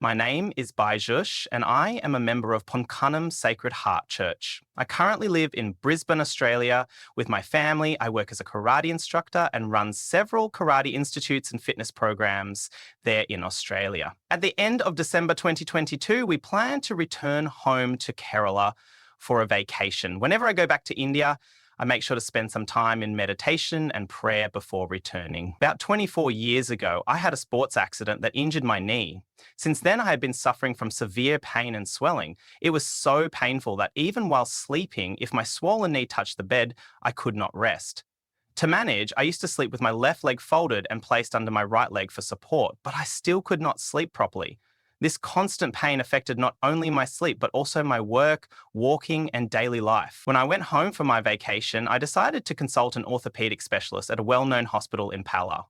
My name is Baijush, and I am a member of Ponkanam Sacred Heart Church. I currently live in Brisbane, Australia. With my family, I work as a karate instructor and run several karate institutes and fitness programs there in Australia. At the end of December 2022, we plan to return home to Kerala for a vacation. Whenever I go back to India, I make sure to spend some time in meditation and prayer before returning. About 24 years ago, I had a sports accident that injured my knee. Since then, I had been suffering from severe pain and swelling. It was so painful that even while sleeping, if my swollen knee touched the bed, I could not rest. To manage, I used to sleep with my left leg folded and placed under my right leg for support, but I still could not sleep properly. This constant pain affected not only my sleep, but also my work, walking, and daily life. When I went home for my vacation, I decided to consult an orthopedic specialist at a well-known hospital in Palla.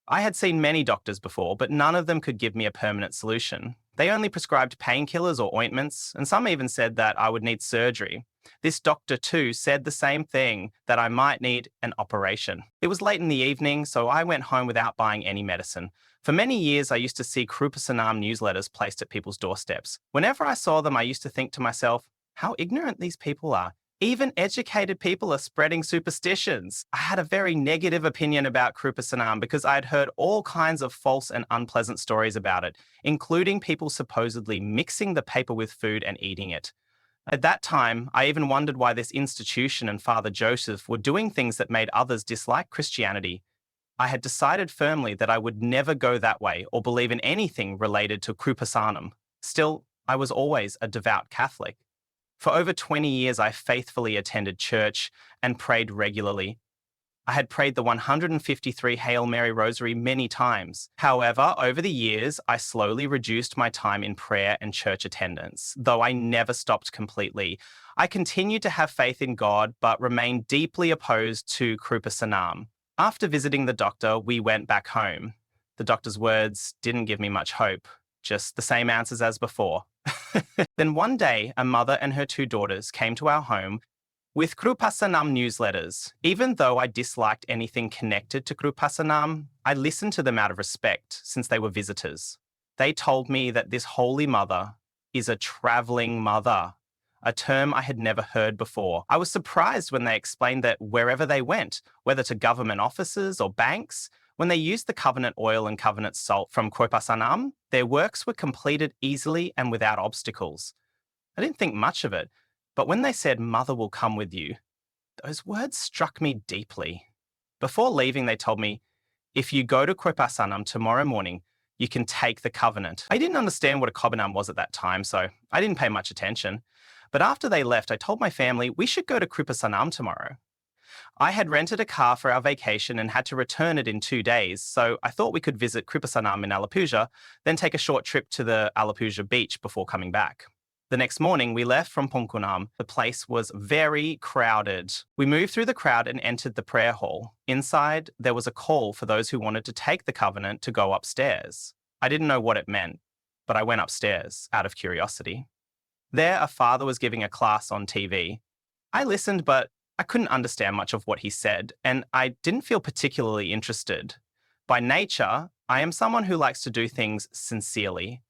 I had seen many doctors before, but none of them could give me a permanent solution. They only prescribed painkillers or ointments, and some even said that I would need surgery. This doctor too said the same thing, that I might need an operation. It was late in the evening, so I went home without buying any medicine. For many years, I used to see Kreupasanam newsletters placed at people's doorsteps. Whenever I saw them, I used to think to myself, how ignorant these people are. Even educated people are spreading superstitions. I had a very negative opinion about Kreupasanam because I had heard all kinds of false and unpleasant stories about it, including people supposedly mixing the paper with food and eating it. At that time, I even wondered why this institution and Father Joseph were doing things that made others dislike Christianity. I had decided firmly that I would never go that way or believe in anything related to Kreupasanam. Still, I was always a devout Catholic. For over 20 years, I faithfully attended church and prayed regularly. I had prayed the 153 Hail Mary Rosary many times. However, over the years, I slowly reduced my time in prayer and church attendance, though I never stopped completely. I continued to have faith in God, but remained deeply opposed to Kreupasanam. After visiting the doctor, we went back home. The doctor's words didn't give me much hope, just the same answers as before. Then one day, a mother and her two daughters came to our home with Kreupasanam newsletters. Even though I disliked anything connected to Kreupasanam, I listened to them out of respect since they were visitors. They told me that this Holy Mother is a travelling mother, a term I had never heard before. I was surprised when they explained that wherever they went, whether to government offices or banks, when they used the covenant oil and covenant salt from Kreupasanam, their works were completed easily and without obstacles. I didn't think much of it, but when they said, "Mother will come with you," those words struck me deeply. Before leaving, they told me, if you go to Kreupasanam tomorrow morning, you can take the covenant. I didn't understand what a covenant was at that time, so I didn't pay much attention. But after they left, I told my family we should go to Kreupasanam tomorrow. I had rented a car for our vacation and had to return it in 2 days, so I thought we could visit Kreupasanam in Alappuzha, then take a short trip to the Alappuzha beach before coming back. The next morning, we left from Ponkanam. The place was very crowded. We moved through the crowd and entered the prayer hall. Inside, there was a call for those who wanted to take the covenant to go upstairs. I didn't know what it meant, but I went upstairs out of curiosity. There, a father was giving a class on TV. I listened, but I couldn't understand much of what he said, and I didn't feel particularly interested. By nature, I am someone who likes to do things sincerely.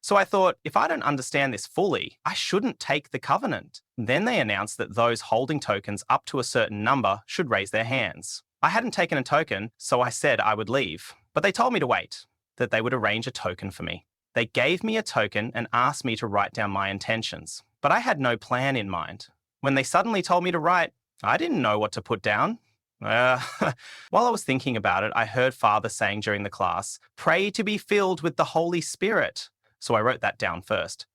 So I thought, if I don't understand this fully, I shouldn't take the covenant. Then they announced that those holding tokens up to a certain number should raise their hands. I hadn't taken a token, so I said I would leave. But they told me to wait, that they would arrange a token for me. They gave me a token and asked me to write down my intentions. But I had no plan in mind. When they suddenly told me to write, I didn't know what to put down. While I was thinking about it, I heard Father saying during the class, "Pray to be filled with the Holy Spirit." So I wrote that down first.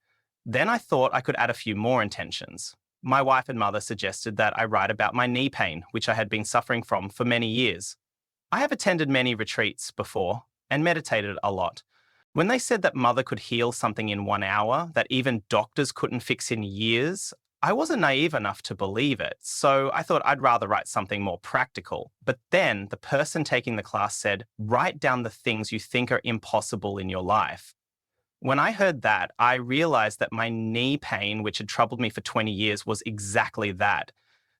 Then I thought I could add a few more intentions. My wife and mother suggested that I write about my knee pain, which I had been suffering from for many years. I have attended many retreats before and meditated a lot. When they said that mother could heal something in 1 hour that even doctors couldn't fix in years, I wasn't naive enough to believe it, so I thought I'd rather write something more practical. But then the person taking the class said, write down the things you think are impossible in your life. When I heard that, I realized that my knee pain, which had troubled me for 20 years, was exactly that.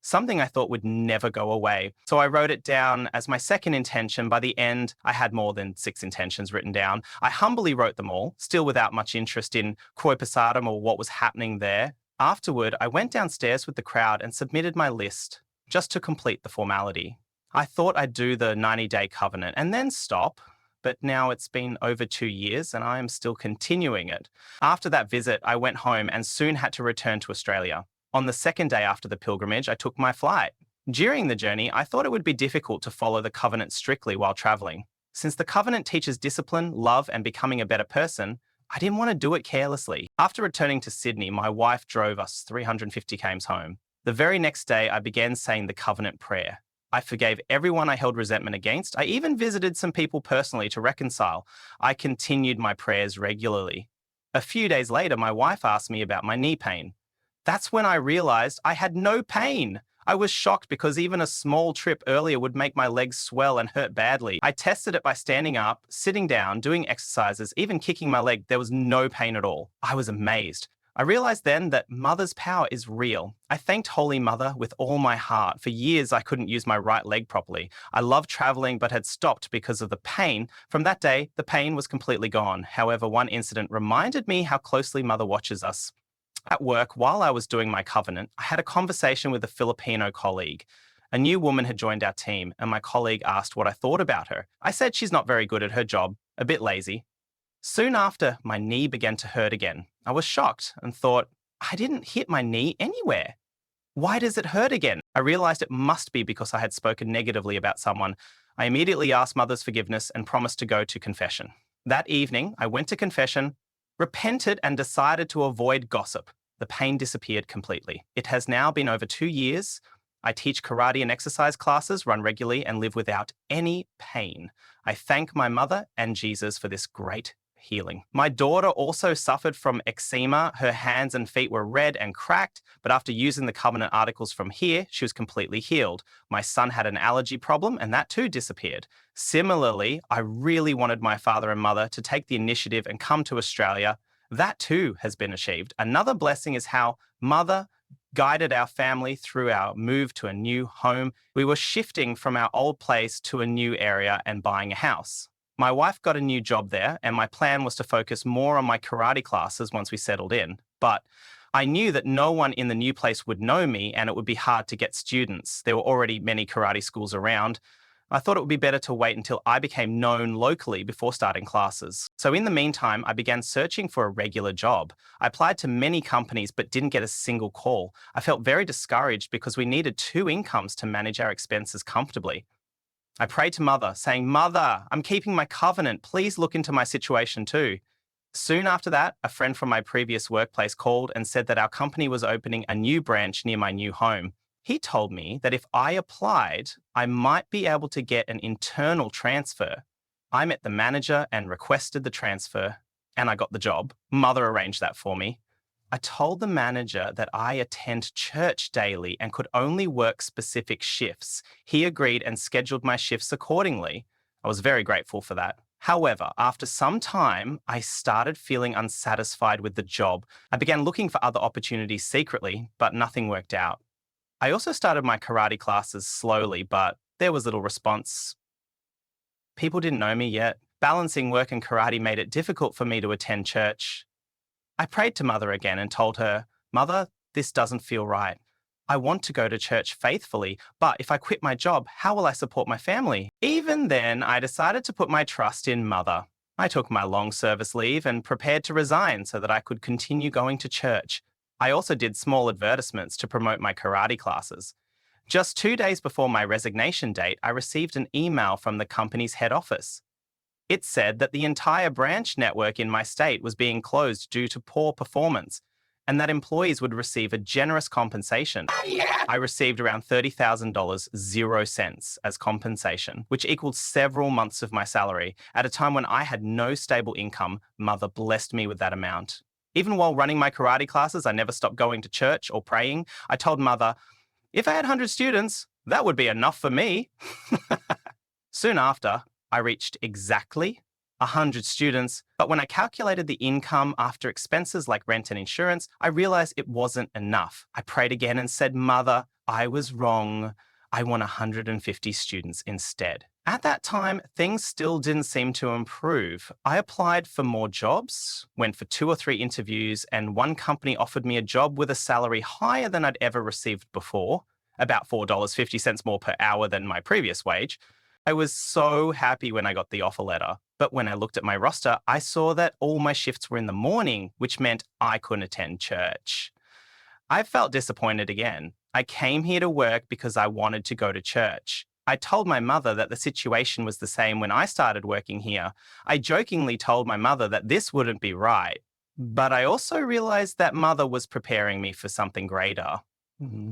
something I thought would never go away. So I wrote it down as my second intention. By the end, I had more than 6 intentions written down. I humbly wrote them all, still without much interest in Kreupasanam or what was happening there. Afterward, I went downstairs with the crowd and submitted my list just to complete the formality. I thought I'd do the 90-day covenant and then stop, but now it's been over 2 years and I am still continuing it. After that visit, I went home and soon had to return to Australia. On the second day after the pilgrimage, I took my flight. During the journey, I thought it would be difficult to follow the covenant strictly while traveling. Since the covenant teaches discipline, love, and becoming a better person, I didn't want to do it carelessly. After returning to Sydney, my wife drove us 350 km home. The very next day, I began saying the covenant prayer. I forgave everyone I held resentment against. I even visited some people personally to reconcile. I continued my prayers regularly. A few days later, my wife asked me about my knee pain. That's when I realized I had no pain. I was shocked because even a small trip earlier would make my legs swell and hurt badly. I tested it by standing up, sitting down, doing exercises, even kicking my leg. There was no pain at all. I was amazed. I realized then that Mother's power is real. I thanked Holy Mother with all my heart. For years, I couldn't use my right leg properly. I loved traveling, but had stopped because of the pain. From that day, the pain was completely gone. However, one incident reminded me how closely Mother watches us. At work, while I was doing my covenant, I had a conversation with a Filipino colleague. A new woman had joined our team, and my colleague asked what I thought about her. I said she's not very good at her job, a bit lazy. Soon after, my knee began to hurt again. I was shocked and thought, I didn't hit my knee anywhere. Why does it hurt again? I realized it must be because I had spoken negatively about someone. I immediately asked Mother's forgiveness and promised to go to confession. That evening, I went to confession, repented, and decided to avoid gossip. The pain disappeared completely. It has now been over 2 years. I teach karate and exercise classes, run regularly, and live without any pain. I thank my mother and Jesus for this great healing. My daughter also suffered from eczema. Her hands and feet were red and cracked, but after using the covenant articles from here, she was completely healed. My son had an allergy problem, and that too disappeared. Similarly, I really wanted my father and mother to take the initiative and come to Australia. That too has been achieved. Another blessing is how Mother guided our family through our move to a new home. We were shifting from our old place to a new area and buying a house. My wife got a new job there, and my plan was to focus more on my karate classes once we settled in. But I knew that no one in the new place would know me, and it would be hard to get students. There were already many karate schools around. I thought it would be better to wait until I became known locally before starting classes. So in the meantime, I began searching for a regular job. I applied to many companies but didn't get a single call. I felt very discouraged because we needed 2 incomes to manage our expenses comfortably. I prayed to Mother, saying, Mother, I'm keeping my covenant. Please look into my situation too. Soon after that, a friend from my previous workplace called and said that our company was opening a new branch near my new home. He told me that if I applied, I might be able to get an internal transfer. I met the manager and requested the transfer, and I got the job. Mother arranged that for me. I told the manager that I attend church daily and could only work specific shifts. He agreed and scheduled my shifts accordingly. I was very grateful for that. However, after some time, I started feeling unsatisfied with the job. I began looking for other opportunities secretly, but nothing worked out. I also started my karate classes slowly, but there was little response. People didn't know me yet. Balancing work and karate made it difficult for me to attend church. I prayed to Mother again and told her, Mother, this doesn't feel right. I want to go to church faithfully, but if I quit my job, how will I support my family? Even then, I decided to put my trust in Mother. I took my long service leave and prepared to resign so that I could continue going to church. I also did small advertisements to promote my karate classes. Just 2 days before my resignation date, I received an email from the company's head office. It said that the entire branch network in my state was being closed due to poor performance, and that employees would receive a generous compensation. I received around $30,000, 0 cents, as compensation, which equaled several months of my salary. At a time when I had no stable income, Mother blessed me with that amount. Even while running my karate classes, I never stopped going to church or praying. I told Mother, if I had 100 students, that would be enough for me. Soon after, I reached exactly 100 students, but when I calculated the income after expenses like rent and insurance, I realized it wasn't enough. I prayed again and said, Mother, I was wrong. I want 150 students instead. At that time, things still didn't seem to improve. I applied for more jobs, went for 2 or 3 interviews, and one company offered me a job with a salary higher than I'd ever received before, about $4.50 more per hour than my previous wage. I was so happy when I got the offer letter, but when I looked at my roster, I saw that all my shifts were in the morning, which meant I couldn't attend church. I felt disappointed again. I came here to work because I wanted to go to church. I told my mother that the situation was the same when I started working here. I jokingly told my mother that this wouldn't be right, but I also realized that Mother was preparing me for something greater.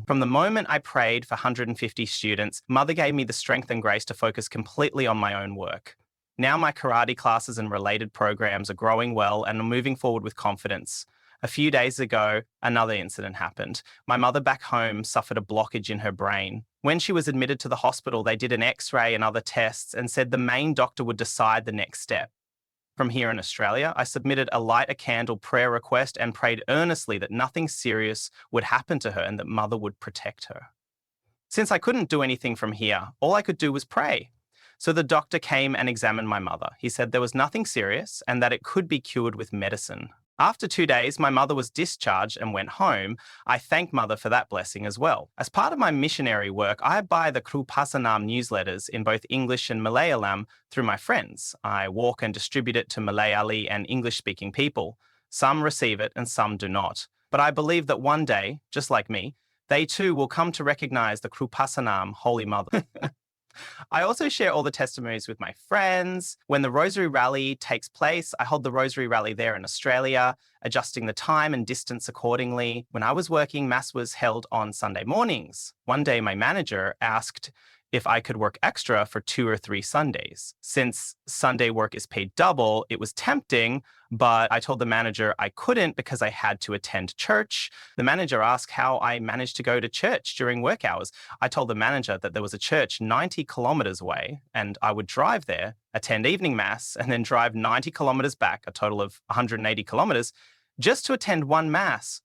From the moment I prayed for 150 students, Mother gave me the strength and grace to focus completely on my own work. Now my karate classes and related programs are growing well and I'm moving forward with confidence. A few days ago, another incident happened. My mother back home suffered a blockage in her brain. When she was admitted to the hospital, they did an X-ray and other tests and said the main doctor would decide the next step. From here in Australia, I submitted a light a candle prayer request and prayed earnestly that nothing serious would happen to her and that Mother would protect her. Since I couldn't do anything from here, all I could do was pray. So the doctor came and examined my mother. He said there was nothing serious and that it could be cured with medicine. After 2 days, my mother was discharged and went home. I thank Mother for that blessing as well. As part of my missionary work, I buy the Kreupasanam newsletters in both English and Malayalam through my friends. I walk and distribute it to Malayali and English-speaking people. Some receive it and some do not. But I believe that one day, just like me, they too will come to recognize the Kreupasanam Holy Mother. I also share all the testimonies with my friends. When the Rosary Rally takes place, I hold the Rosary Rally there in Australia, adjusting the time and distance accordingly. When I was working, Mass was held on Sunday mornings. One day, my manager asked if I could work extra for 2 or 3 Sundays. Since Sunday work is paid double, it was tempting, but I told the manager I couldn't because I had to attend church. The manager asked how I managed to go to church during work hours. I told the manager that there was a church 90 kilometers away and I would drive there, attend evening Mass, and then drive 90 kilometers back, a total of 180 kilometers, just to attend one Mass.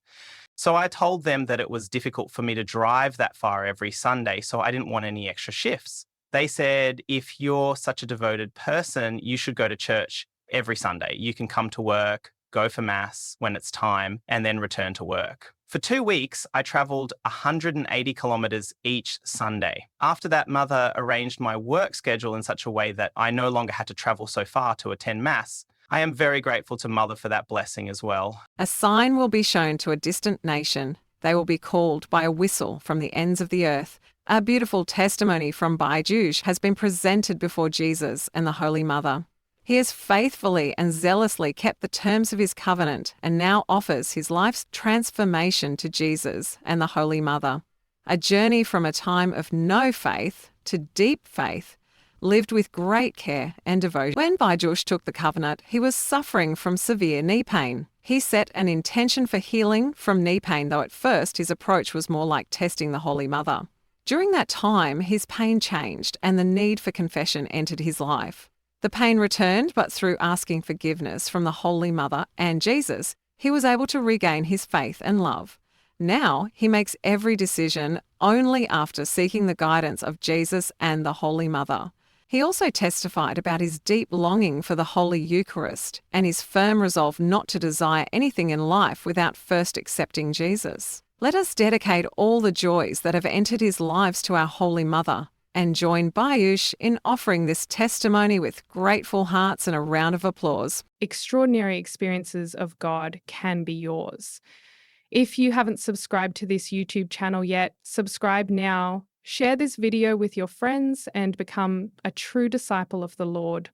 So I told them that it was difficult for me to drive that far every Sunday, so I didn't want any extra shifts. They said, if you're such a devoted person, you should go to church every Sunday. You can come to work, go for Mass when it's time, and then return to work. For 2 weeks, I travelled 180 kilometres each Sunday. After that, Mother arranged my work schedule in such a way that I no longer had to travel so far to attend Mass. I am very grateful to Mother for that blessing as well. A sign will be shown to a distant nation. They will be called by a whistle from the ends of the earth. A beautiful testimony from Baijush has been presented before Jesus and the Holy Mother. He has faithfully and zealously kept the terms of his covenant and now offers his life's transformation to Jesus and the Holy Mother. A journey from a time of no faith to deep faith, lived with great care and devotion. When Baijush took the covenant, he was suffering from severe knee pain. He set an intention for healing from knee pain, though at first his approach was more like testing the Holy Mother. During that time, his pain changed and the need for confession entered his life. The pain returned, but through asking forgiveness from the Holy Mother and Jesus, he was able to regain his faith and love. Now he makes every decision only after seeking the guidance of Jesus and the Holy Mother. He also testified about his deep longing for the Holy Eucharist and his firm resolve not to desire anything in life without first accepting Jesus. Let us dedicate all the joys that have entered his lives to our Holy Mother and join Baijush in offering this testimony with grateful hearts and a round of applause. Extraordinary experiences of God can be yours. If you haven't subscribed to this YouTube channel yet, subscribe now. Share this video with your friends and become a true disciple of the Lord.